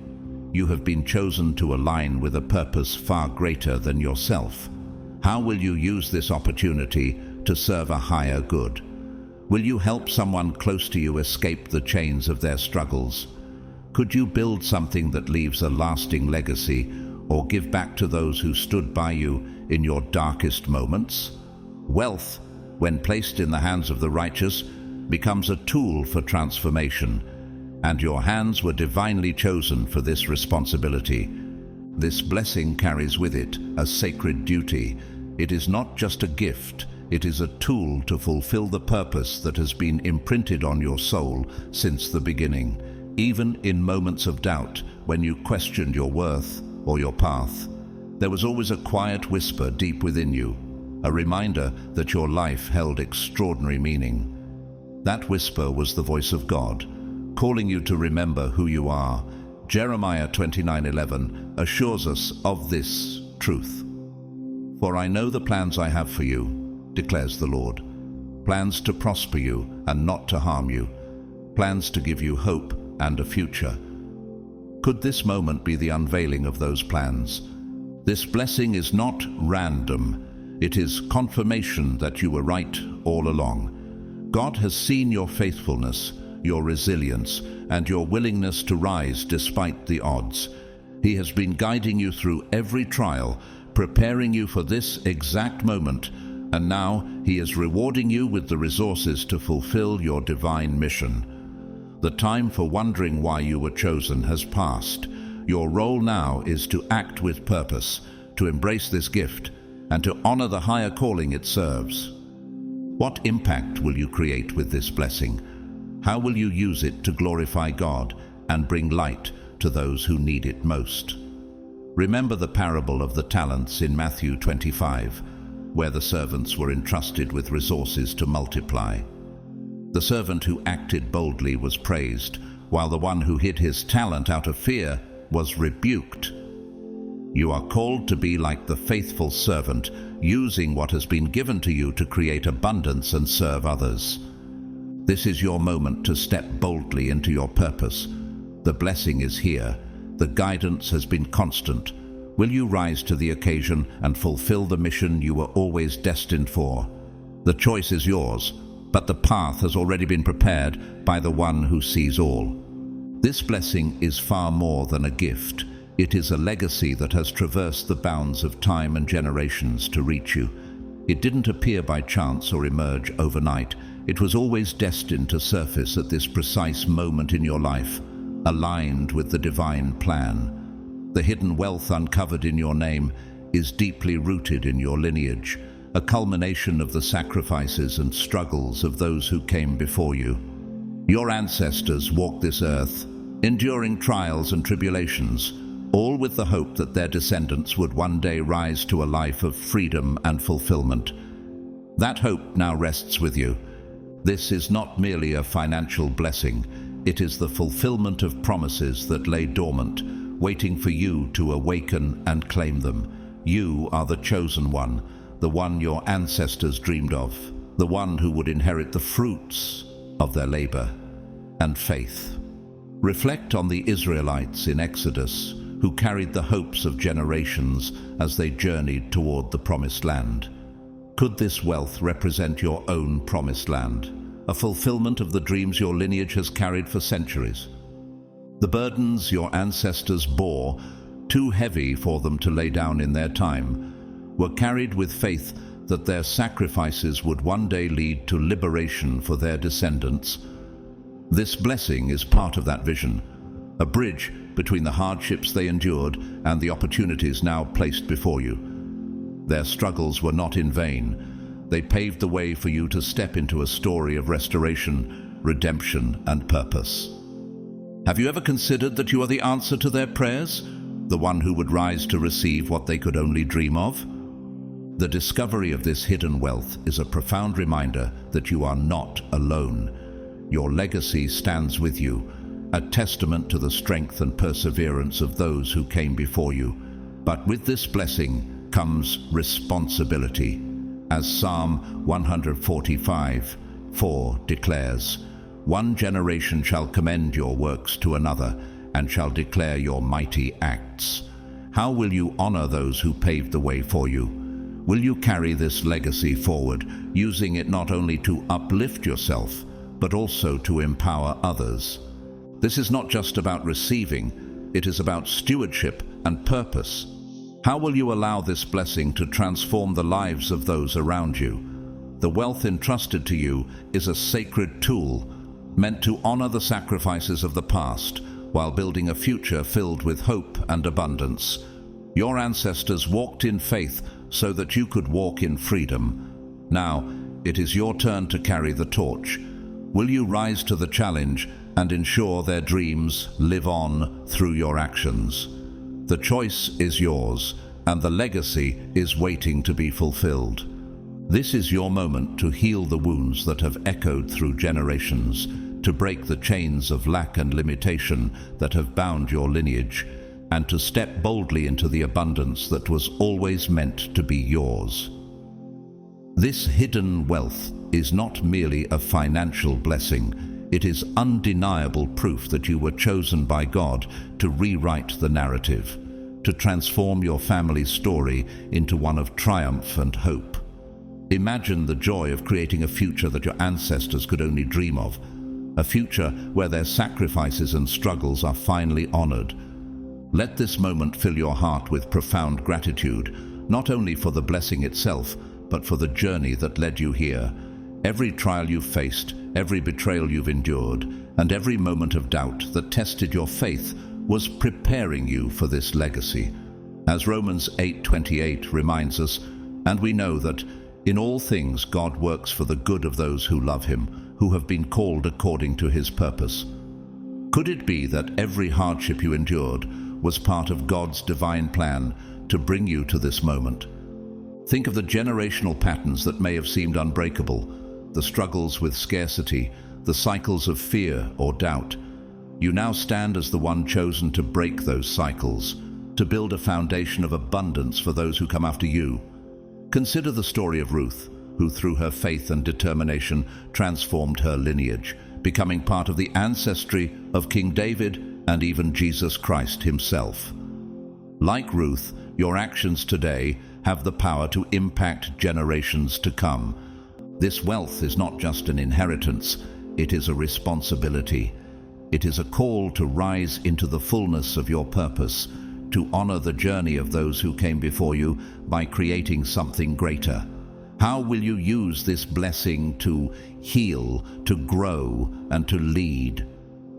You have been chosen to align with a purpose far greater than yourself. How will you use this opportunity to serve a higher good? Will you help someone close to you escape the chains of their struggles? Could you build something that leaves a lasting legacy, or give back to those who stood by you in your darkest moments? Wealth, when placed in the hands of the righteous, becomes a tool for transformation, and your hands were divinely chosen for this responsibility. This blessing carries with it a sacred duty. It is not just a gift, it is a tool to fulfill the purpose that has been imprinted on your soul since the beginning. Even in moments of doubt, when you questioned your worth or your path, there was always a quiet whisper deep within you, a reminder that your life held extraordinary meaning. That whisper was the voice of God, calling you to remember who you are. Jeremiah 29:11 assures us of this truth. For I know the plans I have for you, declares the Lord, plans to prosper you and not to harm you, plans to give you hope and a future. Could this moment be the unveiling of those plans? This blessing is not random. It is confirmation that you were right all along. God has seen your faithfulness, your resilience, and your willingness to rise despite the odds. He has been guiding you through every trial, preparing you for this exact moment, and now He is rewarding you with the resources to fulfill your divine mission. The time for wondering why you were chosen has passed. Your role now is to act with purpose, to embrace this gift, and to honor the higher calling it serves. What impact will you create with this blessing? How will you use it to glorify God and bring light to those who need it most? Remember the parable of the talents in Matthew 25, where the servants were entrusted with resources to multiply. The servant who acted boldly was praised, while the one who hid his talent out of fear was rebuked. You are called to be like the faithful servant, using what has been given to you to create abundance and serve others. This is your moment to step boldly into your purpose. The blessing is here. The guidance has been constant. Will you rise to the occasion and fulfill the mission you were always destined for? The choice is yours, but the path has already been prepared by the one who sees all. This blessing is far more than a gift. It is a legacy that has traversed the bounds of time and generations to reach you. It didn't appear by chance or emerge overnight. It was always destined to surface at this precise moment in your life, aligned with the divine plan. The hidden wealth uncovered in your name is deeply rooted in your lineage, a culmination of the sacrifices and struggles of those who came before you. Your ancestors walked this earth, enduring trials and tribulations, all with the hope that their descendants would one day rise to a life of freedom and fulfillment. That hope now rests with you. This is not merely a financial blessing, it is the fulfillment of promises that lay dormant, waiting for you to awaken and claim them. You are the chosen one, the one your ancestors dreamed of, the one who would inherit the fruits of their labor and faith. Reflect on the Israelites in Exodus, who carried the hopes of generations as they journeyed toward the promised land. Could this wealth represent your own promised land, a fulfillment of the dreams your lineage has carried for centuries? The burdens your ancestors bore, too heavy for them to lay down in their time, were carried with faith that their sacrifices would one day lead to liberation for their descendants. This blessing is part of that vision, a bridge between the hardships they endured and the opportunities now placed before you. Their struggles were not in vain. They paved the way for you to step into a story of restoration, redemption, and purpose. Have you ever considered that you are the answer to their prayers, the one who would rise to receive what they could only dream of? The discovery of this hidden wealth is a profound reminder that you are not alone. Your legacy stands with you, a testament to the strength and perseverance of those who came before you. But with this blessing comes responsibility. As Psalm 145:4 declares, "One generation shall commend your works to another, and shall declare your mighty acts." How will you honor those who paved the way for you? Will you carry this legacy forward, using it not only to uplift yourself, but also to empower others? This is not just about receiving, it is about stewardship and purpose. How will you allow this blessing to transform the lives of those around you? The wealth entrusted to you is a sacred tool, meant to honor the sacrifices of the past, while building a future filled with hope and abundance. Your ancestors walked in faith so that you could walk in freedom. Now, it is your turn to carry the torch. Will you rise to the challenge and ensure their dreams live on through your actions? The choice is yours, and the legacy is waiting to be fulfilled. This is your moment to heal the wounds that have echoed through generations, to break the chains of lack and limitation that have bound your lineage, and to step boldly into the abundance that was always meant to be yours. This hidden wealth is not merely a financial blessing, it is undeniable proof that you were chosen by God to rewrite the narrative, to transform your family's story into one of triumph and hope. Imagine the joy of creating a future that your ancestors could only dream of, a future where their sacrifices and struggles are finally honored. Let this moment fill your heart with profound gratitude, not only for the blessing itself, but for the journey that led you here. Every trial you've faced, every betrayal you've endured, and every moment of doubt that tested your faith was preparing you for this legacy. As Romans 8:28 reminds us, and we know that in all things God works for the good of those who love him, who have been called according to his purpose. Could it be that every hardship you endured was part of God's divine plan to bring you to this moment? Think of the generational patterns that may have seemed unbreakable, the struggles with scarcity, the cycles of fear or doubt. You now stand as the one chosen to break those cycles, to build a foundation of abundance for those who come after you. Consider the story of Ruth, who through her faith and determination transformed her lineage, becoming part of the ancestry of King David and even Jesus Christ himself. Like Ruth, your actions today have the power to impact generations to come. This wealth is not just an inheritance, it is a responsibility. It is a call to rise into the fullness of your purpose, to honor the journey of those who came before you by creating something greater. How will you use this blessing to heal, to grow, and to lead?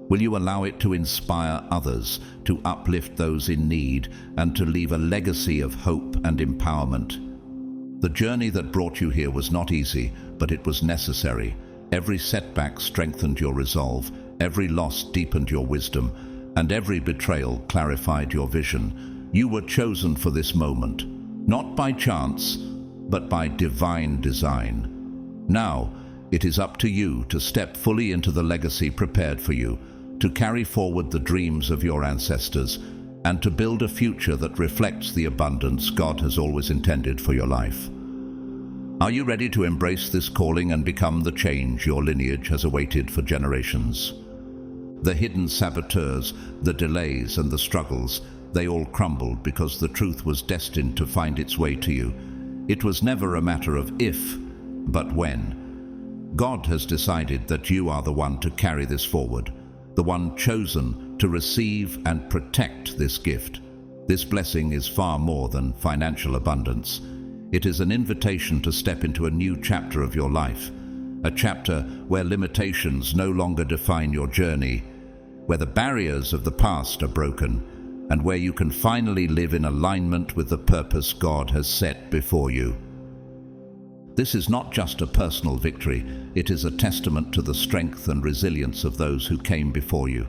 Will you allow it to inspire others, to uplift those in need, and to leave a legacy of hope and empowerment? The journey that brought you here was not easy, but it was necessary. Every setback strengthened your resolve, every loss deepened your wisdom, and every betrayal clarified your vision. You were chosen for this moment, not by chance, but by divine design. Now, it is up to you to step fully into the legacy prepared for you, to carry forward the dreams of your ancestors, and to build a future that reflects the abundance God has always intended for your life. Are you ready to embrace this calling and become the change your lineage has awaited for generations? The hidden saboteurs, the delays and the struggles, they all crumbled because the truth was destined to find its way to you. It was never a matter of if, but when. God has decided that you are the one to carry this forward. the one chosen to receive and protect this gift. This blessing is far more than financial abundance. It is an invitation to step into a new chapter of your life, a chapter where limitations no longer define your journey, where the barriers of the past are broken, and where you can finally live in alignment with the purpose God has set before you. This is not just a personal victory, it is a testament to the strength and resilience of those who came before you.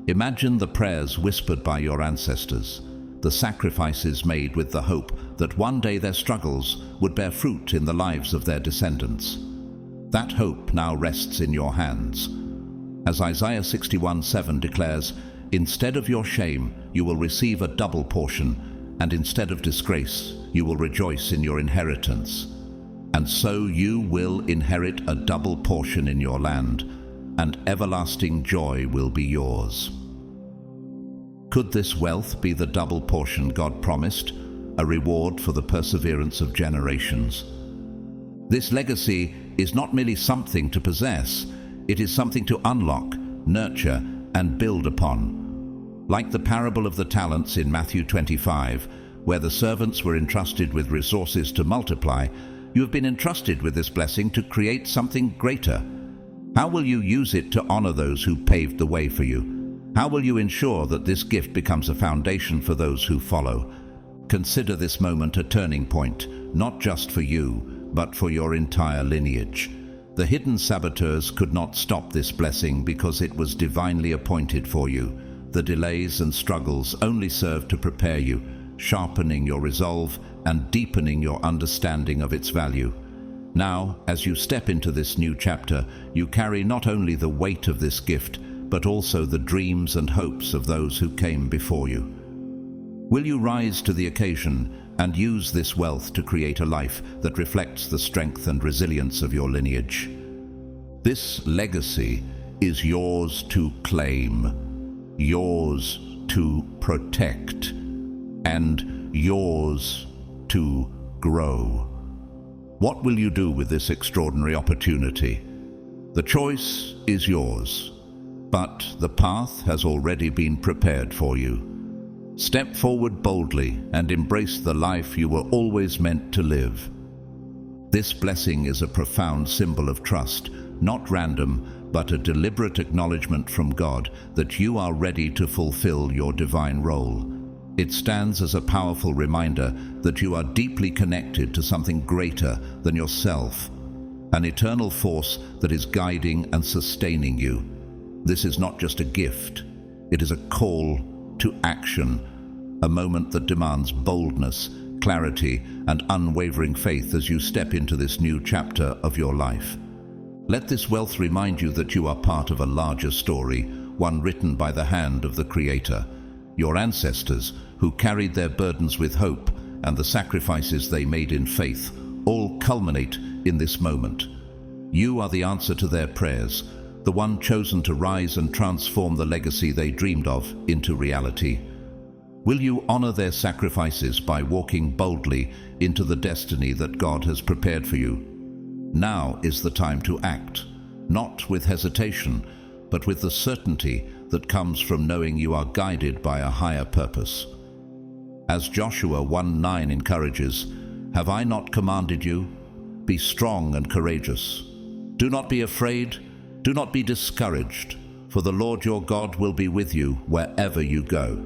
Imagine the prayers whispered by your ancestors, the sacrifices made with the hope that one day their struggles would bear fruit in the lives of their descendants. That hope now rests in your hands. As Isaiah 61:7 declares, "Instead of your shame, you will receive a double portion, and instead of disgrace, you will rejoice in your inheritance." And so you will inherit a double portion in your land, and everlasting joy will be yours. Could this wealth be the double portion God promised, a reward for the perseverance of generations? This legacy is not merely something to possess, it is something to unlock, nurture, and build upon. Like the parable of the talents in Matthew 25, where the servants were entrusted with resources to multiply, you have been entrusted with this blessing to create something greater. How will you use it to honor those who paved the way for you? How will you ensure that this gift becomes a foundation for those who follow? Consider this moment a turning point, not just for you, but for your entire lineage. The hidden saboteurs could not stop this blessing because it was divinely appointed for you. The delays and struggles only served to prepare you, sharpening your resolve and deepening your understanding of its value. Now, as you step into this new chapter, you carry not only the weight of this gift, but also the dreams and hopes of those who came before you. Will you rise to the occasion and use this wealth to create a life that reflects the strength and resilience of your lineage? This legacy is yours to claim, yours to protect, and yours to grow. What will you do with this extraordinary opportunity? The choice is yours, but the path has already been prepared for you. Step forward boldly and embrace the life you were always meant to live. This blessing is a profound symbol of trust, not random, but a deliberate acknowledgement from God that you are ready to fulfill your divine role. It stands as a powerful reminder that you are deeply connected to something greater than yourself, an eternal force that is guiding and sustaining you. This is not just a gift, it is a call to action, a moment that demands boldness, clarity, and unwavering faith as you step into this new chapter of your life. Let this wealth remind you that you are part of a larger story, one written by the hand of the Creator. Your ancestors, who carried their burdens with hope, and the sacrifices they made in faith, all culminate in this moment. You are the answer to their prayers, the one chosen to rise and transform the legacy they dreamed of into reality. Will you honor their sacrifices by walking boldly into the destiny that God has prepared for you? Now is the time to act, not with hesitation, but with the certainty that comes from knowing you are guided by a higher purpose. As Joshua 1:9 encourages, "Have I not commanded you? Be strong and courageous. Do not be afraid, do not be discouraged, for the Lord your God will be with you wherever you go."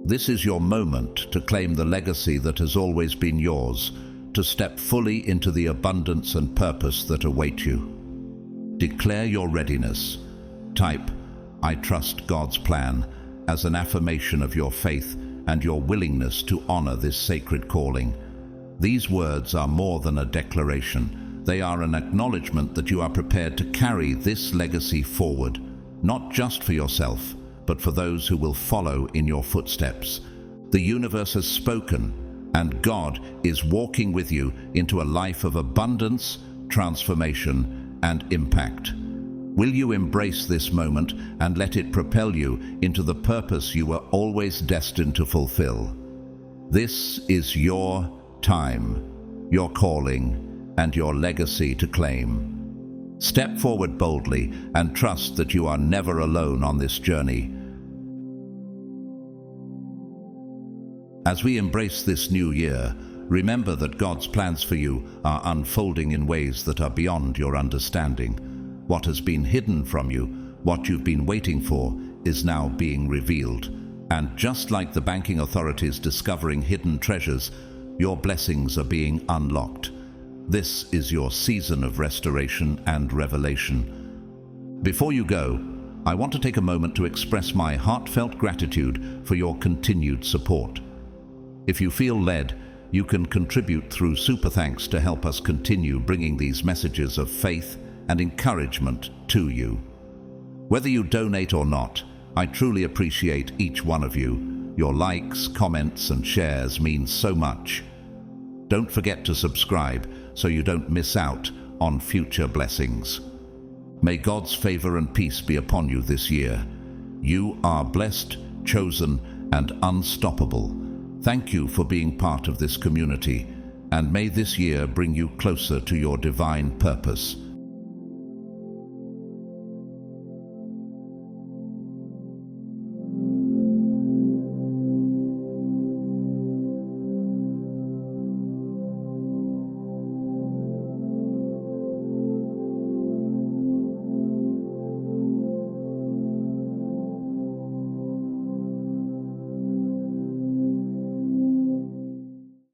This is your moment to claim the legacy that has always been yours, to step fully into the abundance and purpose that await you. Declare your readiness. Type, "I trust God's plan," as an affirmation of your faith and your willingness to honor this sacred calling. These words are more than a declaration. They are an acknowledgement that you are prepared to carry this legacy forward, not just for yourself, but for those who will follow in your footsteps. The universe has spoken, and God is walking with you into a life of abundance, transformation, and impact. Will you embrace this moment and let it propel you into the purpose you were always destined to fulfill? This is your time, your calling, and your legacy to claim. Step forward boldly and trust that you are never alone on this journey. As we embrace this new year, remember that God's plans for you are unfolding in ways that are beyond your understanding. What has been hidden from you, what you've been waiting for, is now being revealed. And just like the banking authorities discovering hidden treasures, your blessings are being unlocked. This is your season of restoration and revelation. Before you go, I want to take a moment to express my heartfelt gratitude for your continued support. If you feel led, you can contribute through Super Thanks to help us continue bringing these messages of faith and encouragement to you. Whether you donate or not, I truly appreciate each one of you. Your likes, comments, and shares mean so much. Don't forget to subscribe so you don't miss out on future blessings. May God's favor and peace be upon you this year. You are blessed, chosen, and unstoppable. Thank you for being part of this community, and may this year bring you closer to your divine purpose.